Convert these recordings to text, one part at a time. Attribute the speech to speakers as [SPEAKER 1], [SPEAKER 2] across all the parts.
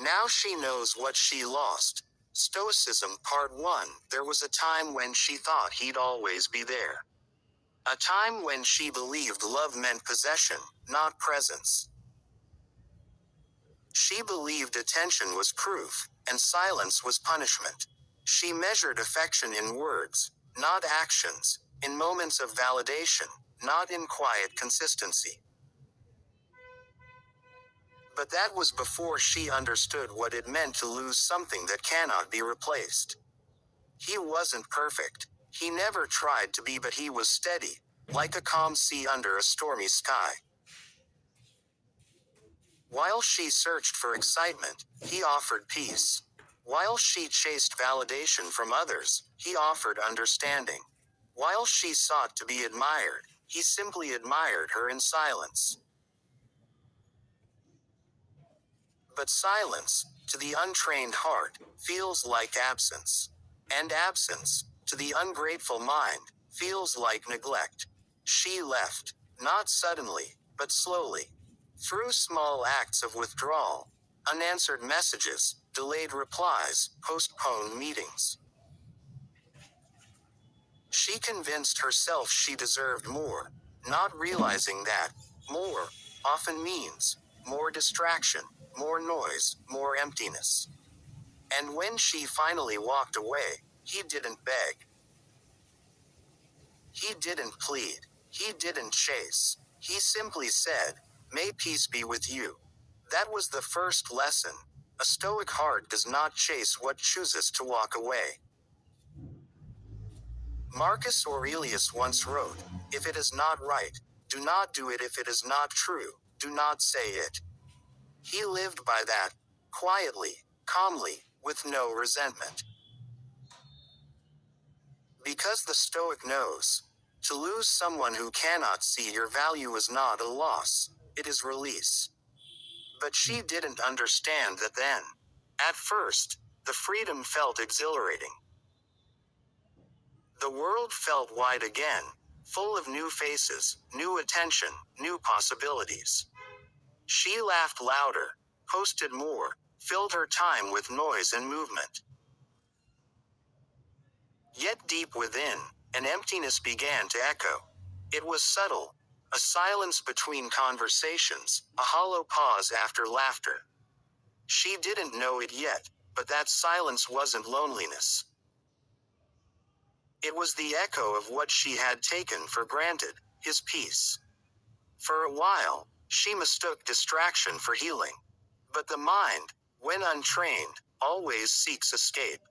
[SPEAKER 1] Now she knows what she lost. Stoicism Part 1. There was a time when she thought he'd always be there. A time when she believed love meant possession, not presence. She believed attention was proof, and silence was punishment. She measured affection in words, not actions, in moments of validation, not in quiet consistency. But that was before she understood what it meant to lose something that cannot be replaced. He wasn't perfect. He never tried to be, but he was steady, like a calm sea under a stormy sky. While she searched for excitement, he offered peace. While she chased validation from others, he offered understanding. While she sought to be admired, he simply admired her in silence. But silence, to the untrained heart, feels like absence. And absence, to the ungrateful mind, feels like neglect. She left, not suddenly, but slowly. Through small acts of withdrawal, unanswered messages, delayed replies, postponed meetings. She convinced herself she deserved more, not realizing that more often means more distraction, more noise, more emptiness. And when she finally walked away, he didn't beg. He didn't plead. He didn't chase. He simply said, "May peace be with you." That was the first lesson. A Stoic heart does not chase what chooses to walk away. Marcus Aurelius once wrote, "If it is not right, do not do it. If it is not true, do not say it." He lived by that, quietly, calmly, with no resentment. Because the Stoic knows, to lose someone who cannot see your value is not a loss, it is release. But she didn't understand that then. At first, the freedom felt exhilarating. The world felt wide again, full of new faces, new attention, new possibilities. She laughed louder, posted more, filled her time with noise and movement. Yet deep within, an emptiness began to echo. It was subtle, a silence between conversations, a hollow pause after laughter. She didn't know it yet, but that silence wasn't loneliness. It was the echo of what she had taken for granted, his peace. For a while, she mistook distraction for healing. But the mind, when untrained, always seeks escape.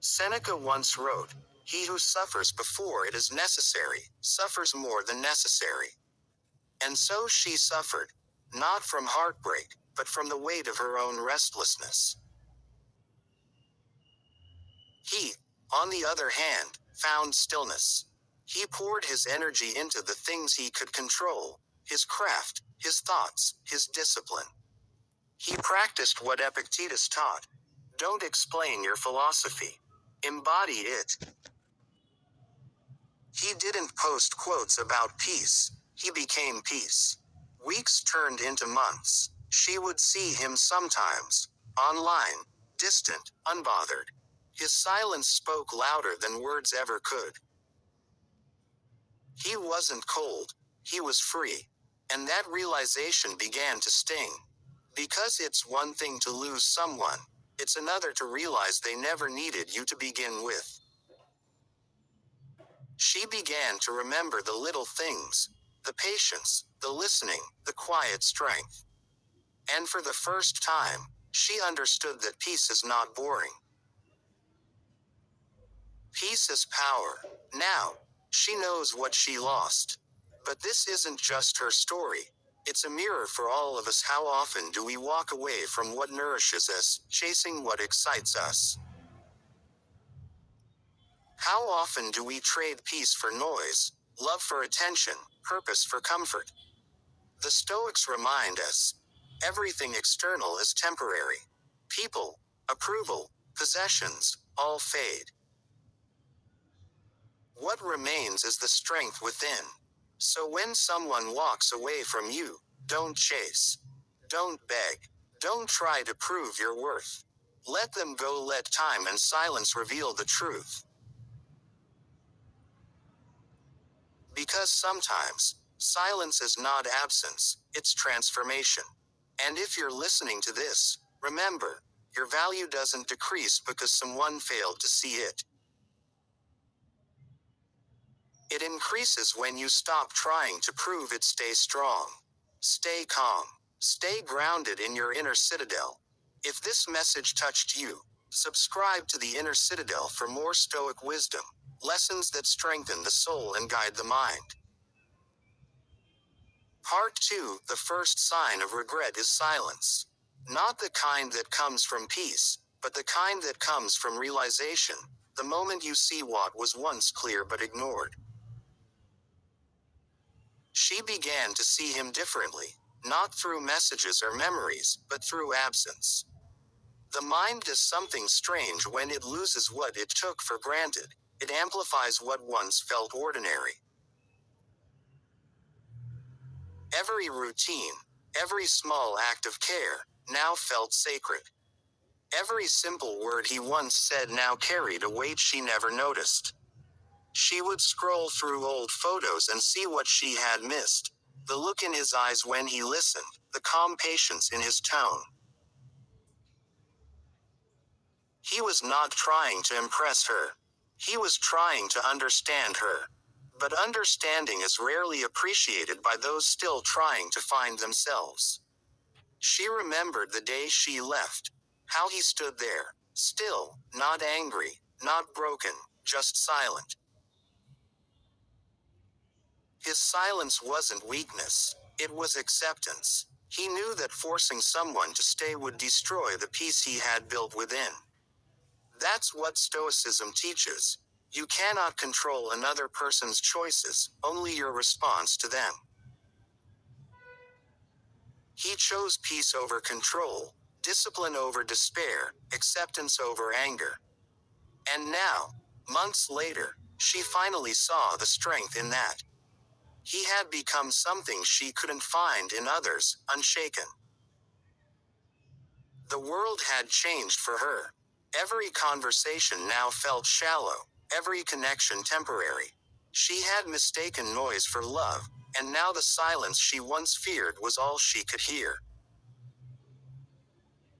[SPEAKER 1] Seneca once wrote, "He who suffers before it is necessary, suffers more than necessary." And so she suffered, not from heartbreak, but from the weight of her own restlessness. He, on the other hand, found stillness. He poured his energy into the things he could control, his craft, his thoughts, his discipline. He practiced what Epictetus taught. Don't explain your philosophy. Embody it. He didn't post quotes about peace. He became peace. Weeks turned into months. She would see him sometimes, online, distant, unbothered. His silence spoke louder than words ever could. He wasn't cold, he was free. And that realization began to sting. Because it's one thing to lose someone, it's another to realize they never needed you to begin with. She began to remember the little things, the patience, the listening, the quiet strength. And for the first time, she understood that peace is not boring. Peace is power. Now, she knows what she lost. But this isn't just her story. It's a mirror for all of us. How often do we walk away from what nourishes us, chasing what excites us? How often do we trade peace for noise, love for attention, purpose for comfort? The Stoics remind us, everything external is temporary. People, approval, possessions, all fade. What remains is the strength within. So when someone walks away from you, don't chase. Don't beg. Don't try to prove your worth. Let them go. Let time and silence reveal the truth. Because sometimes, silence is not absence, it's transformation. And if you're listening to this, remember, your value doesn't decrease because someone failed to see it. It increases when you stop trying to prove it. Stay strong. Stay calm. Stay grounded in your inner citadel. If this message touched you, subscribe to the Inner Citadel for more Stoic wisdom, lessons that strengthen the soul and guide the mind. Part 2. The first sign of regret is silence. Not the kind that comes from peace, but the kind that comes from realization, the moment you see what was once clear but ignored. She began to see him differently, not through messages or memories, but through absence. The mind does something strange when it loses what it took for granted. It amplifies what once felt ordinary. Every routine, every small act of care, now felt sacred. Every simple word he once said now carried a weight she never noticed. She would scroll through old photos and see what she had missed. The look in his eyes when he listened, the calm patience in his tone. He was not trying to impress her. He was trying to understand her. But understanding is rarely appreciated by those still trying to find themselves. She remembered the day she left. How he stood there, still, not angry, not broken, just silent. His silence wasn't weakness, it was acceptance. He knew that forcing someone to stay would destroy the peace he had built within. That's what Stoicism teaches. You cannot control another person's choices, only your response to them. He chose peace over control, discipline over despair, acceptance over anger. And now, months later, she finally saw the strength in that. He had become something she couldn't find in others, unshaken. The world had changed for her. Every conversation now felt shallow, every connection temporary. She had mistaken noise for love, and now the silence she once feared was all she could hear.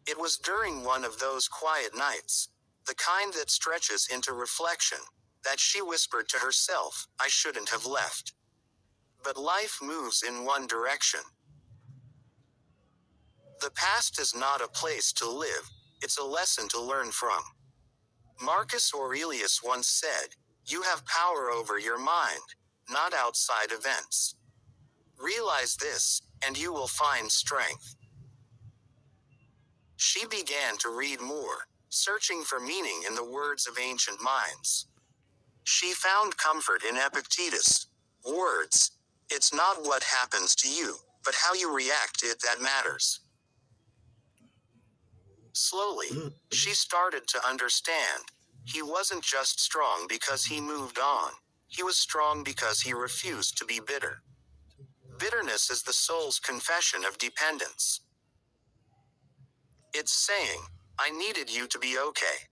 [SPEAKER 1] It was during one of those quiet nights, the kind that stretches into reflection, that she whispered to herself, "I shouldn't have left." But life moves in one direction. The past is not a place to live, it's a lesson to learn from. Marcus Aurelius once said, "You have power over your mind, not outside events." Realize this, and you will find strength. She began to read more, searching for meaning in the words of ancient minds. She found comfort in Epictetus' words, "It's not what happens to you, but how you react to it that matters." Slowly, she started to understand. He wasn't just strong because he moved on. He was strong because he refused to be bitter. Bitterness is the soul's confession of dependence. It's saying, "I needed you to be okay."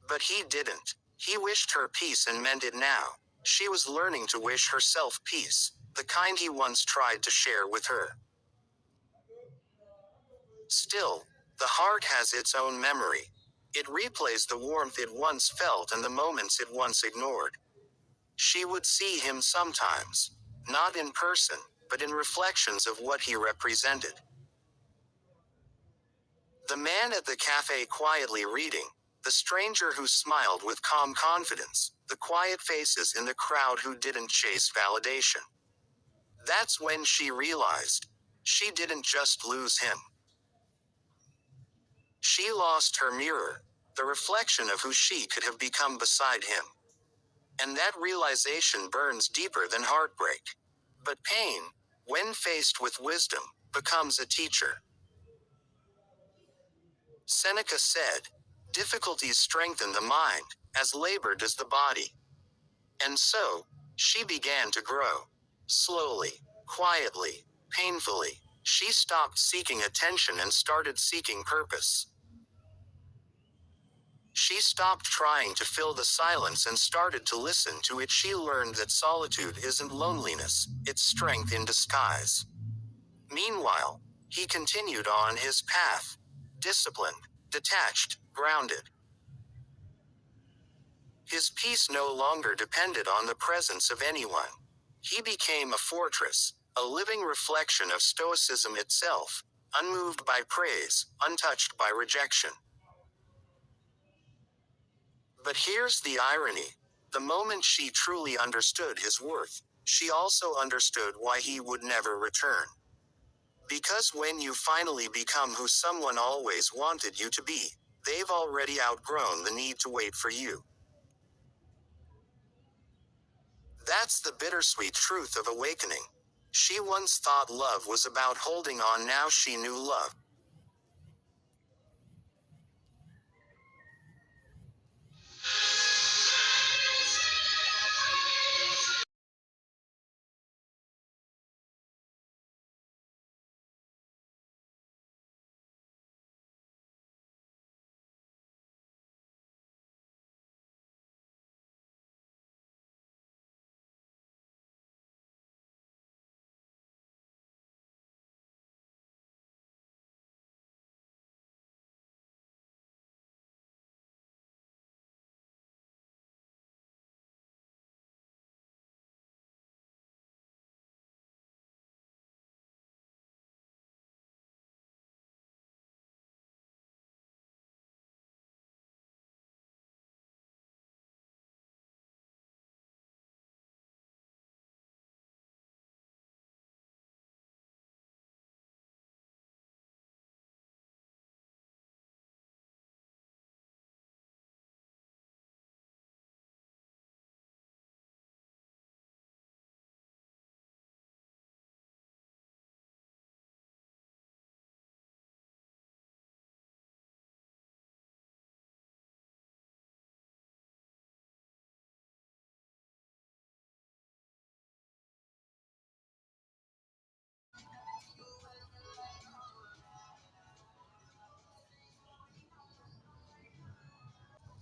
[SPEAKER 1] But he didn't. He wished her peace and meant it now. She was learning to wish herself peace, the kind he once tried to share with her. Still, the heart has its own memory. It replays the warmth it once felt and the moments it once ignored. She would see him sometimes, not in person, but in reflections of what he represented. The man at the cafe quietly reading, the stranger who smiled with calm confidence, the quiet faces in the crowd who didn't chase validation. That's when she realized, she didn't just lose him. She lost her mirror, the reflection of who she could have become beside him. And that realization burns deeper than heartbreak. But pain, when faced with wisdom, becomes a teacher. Seneca said, "Difficulties strengthen the mind, as labor does the body." And so, she began to grow. Slowly, quietly, painfully. She stopped seeking attention and started seeking purpose. She stopped trying to fill the silence and started to listen to it. She learned that solitude isn't loneliness, it's strength in disguise. Meanwhile, he continued on his path. Disciplined, detached, grounded. His peace no longer depended on the presence of anyone. He became a fortress, a living reflection of Stoicism itself, unmoved by praise, untouched by rejection. But here's the irony. The moment she truly understood his worth, she also understood why he would never return. Because when you finally become who someone always wanted you to be, they've already outgrown the need to wait for you. That's the bittersweet truth of awakening. She once thought love was about holding on, now she knew love.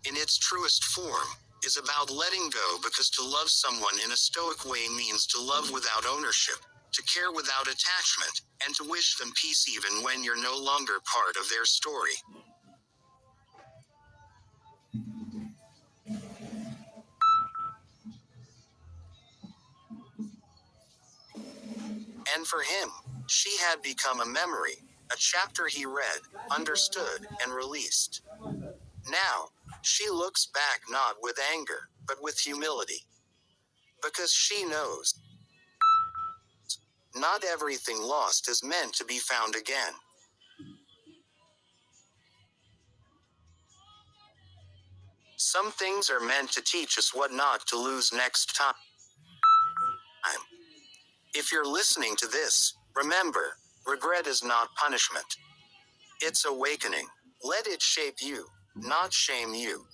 [SPEAKER 1] In its truest form, is about letting go, because to love someone in a Stoic way means to love without ownership, to care without attachment, and to wish them peace even when you're no longer part of their story. And for him, she had become a memory, a chapter he read, understood, and released. Now, she looks back not with anger, but with humility. Because she knows, not everything lost is meant to be found again. Some things are meant to teach us what not to lose next time. If you're listening to this, remember, regret is not punishment. It's awakening. Let it shape you, not shame you.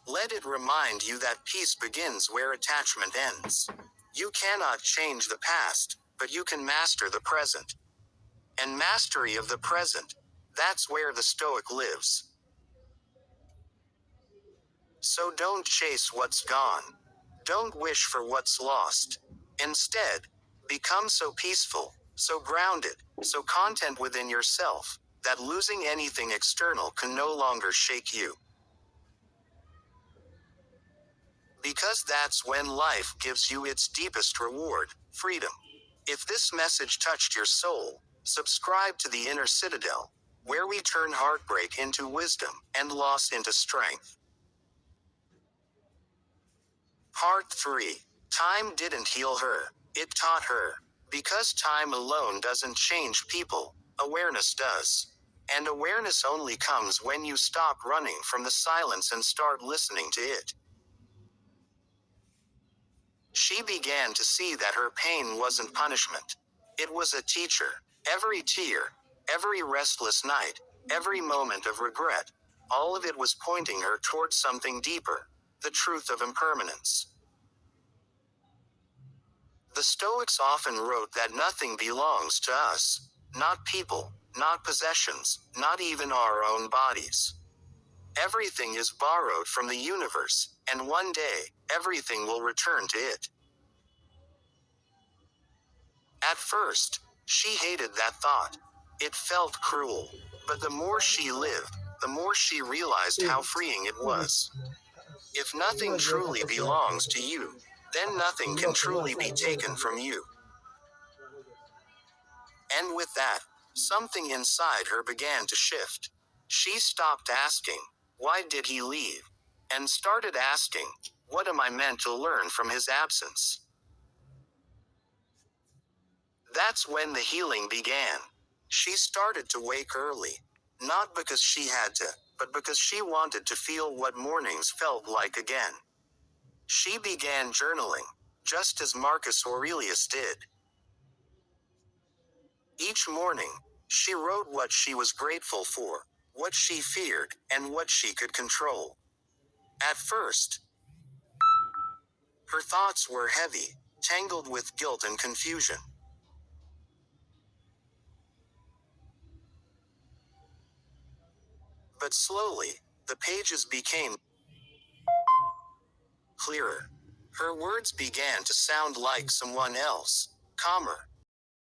[SPEAKER 1] Let it remind you that peace begins where attachment ends. You cannot change the past, but you can master the present. And mastery of the present, that's where the Stoic lives. So don't chase what's gone. Don't wish for what's lost. Instead, become so peaceful, so grounded, so content within yourself, that losing anything external can no longer shake you. Because that's when life gives you its deepest reward, freedom. If this message touched your soul, subscribe to the Inner Citadel, where we turn heartbreak into wisdom and loss into strength. Part 3. Time didn't heal her, it taught her. Because time alone doesn't change people, awareness does. And awareness only comes when you stop running from the silence and start listening to it. She began to see that her pain wasn't punishment. It was a teacher. Every tear, every restless night, every moment of regret, all of it was pointing her towards something deeper, the truth of impermanence. The Stoics often wrote that nothing belongs to us. Not people, not possessions, not even our own bodies. Everything is borrowed from the universe, and one day, everything will return to it. At first, she hated that thought. It felt cruel. But the more she lived, the more she realized how freeing it was. If nothing truly belongs to you, then nothing can truly be taken from you. And with that, something inside her began to shift. She stopped asking, "Why did he leave?" and started asking, "What am I meant to learn from his absence?" That's when the healing began. She started to wake early. Not because she had to, but because she wanted to feel what mornings felt like again. She began journaling, just as Marcus Aurelius did. Each morning, she wrote what she was grateful for, what she feared, and what she could control. At first, her thoughts were heavy, tangled with guilt and confusion. But slowly, the pages became clearer. Her words began to sound like someone else, calmer,